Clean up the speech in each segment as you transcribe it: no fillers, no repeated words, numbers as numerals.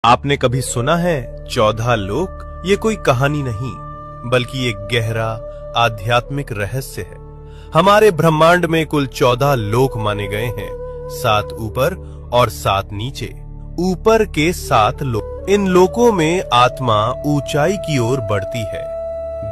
आपने कभी सुना है 14 लोक? ये कोई कहानी नहीं बल्कि एक गहरा आध्यात्मिक रहस्य है। हमारे ब्रह्मांड में कुल 14 लोक माने गए हैं, 7 ऊपर और 7 नीचे। ऊपर के 7 लोक, इन लोकों में आत्मा ऊंचाई की ओर बढ़ती है,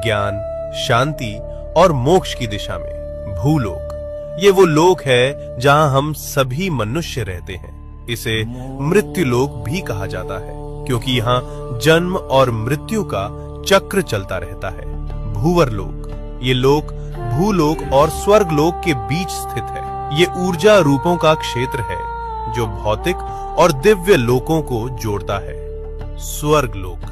ज्ञान, शांति और मोक्ष की दिशा में। भूलोक, ये वो लोक है जहां हम सभी मनुष्य रहते हैं। इसे मृत्यु लोक भी कहा जाता है क्योंकि यहाँ जन्म और मृत्यु का चक्र चलता रहता है। भूवर लोक, ये लोक भूलोक और स्वर्ग लोक के बीच स्थित है। ये ऊर्जा रूपों का क्षेत्र है जो भौतिक और दिव्य लोकों को जोड़ता है। स्वर्ग लोक,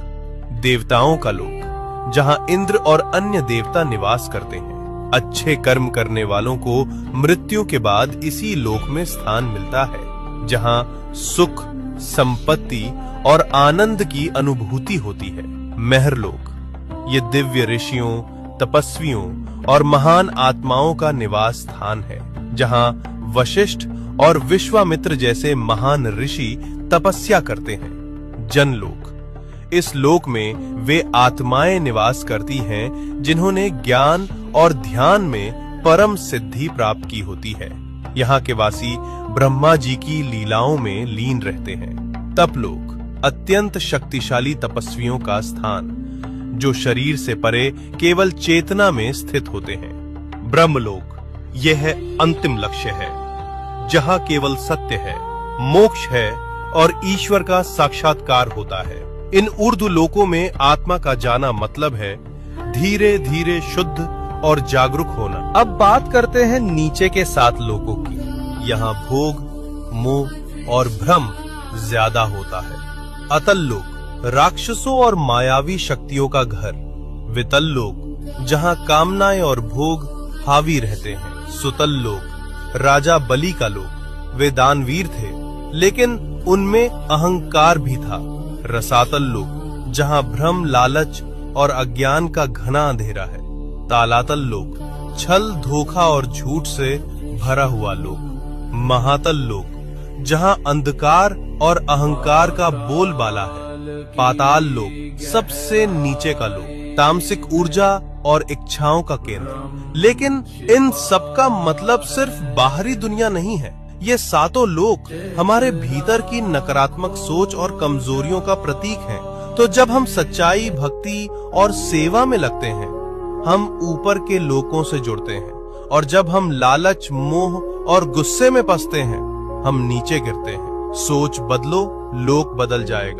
देवताओं का लोक, जहां इंद्र और अन्य देवता निवास करते हैं। अच्छे कर्म करने वालों को मृत्यु के बाद इसी लोक में स्थान मिलता है, जहां सुख, संपत्ति और आनंद की अनुभूति होती है। महरलोक, ये दिव्य ऋषियों, तपस्वियों और महान आत्माओं का निवास स्थान है, जहां वशिष्ठ और विश्वामित्र जैसे महान ऋषि तपस्या करते हैं। जनलोक, इस लोक में वे आत्माएं निवास करती हैं जिन्होंने ज्ञान और ध्यान में परम सिद्धि प्राप्त की होती है। यहाँ के वासी ब्रह्मा जी की लीलाओं में लीन रहते हैं। तपलोक, अत्यंत शक्तिशाली तपस्वियों का स्थान, जो शरीर से परे केवल चेतना में स्थित होते हैं। ब्रह्मलोक, यह है अंतिम लक्ष्य है, जहाँ केवल सत्य है, मोक्ष है और ईश्वर का साक्षात्कार होता है। इन ऊर्ध्व लोकों में आत्मा का जाना मतलब है धीरे धीरे शुद्ध और जागरूक होना। अब बात करते हैं नीचे के 7 लोकों की। यहाँ भोग, मोह और भ्रम ज्यादा होता है। अतल लोक, राक्षसों और मायावी शक्तियों का घर। वितल लोक, जहाँ कामनाएं और भोग हावी रहते हैं। सुतल लोक, राजा बलि का लोक। वे दानवीर थे, लेकिन उनमें अहंकार भी था। रसातल लोक, जहाँ भ्रम, लालच और अज्ञान का घना अंधेरा है। तालातल लोक, छल, धोखा और झूठ से भरा हुआ लोक। महातल लोक, जहां अंधकार और अहंकार का बोलबाला है। पाताल लोक, सबसे नीचे का लोक, तामसिक ऊर्जा और इच्छाओं का केंद्र। लेकिन इन सब का मतलब सिर्फ बाहरी दुनिया नहीं है। ये 7 लोक हमारे भीतर की नकारात्मक सोच और कमजोरियों का प्रतीक हैं। तो जब हम सच्चाई, भक्ति और सेवा में लगते हैं, हम ऊपर के लोकों से जुड़ते हैं, और जब हम लालच, मोह और गुस्से में फंसते हैं, हम नीचे गिरते हैं। सोच बदलो, लोक बदल जाएगा।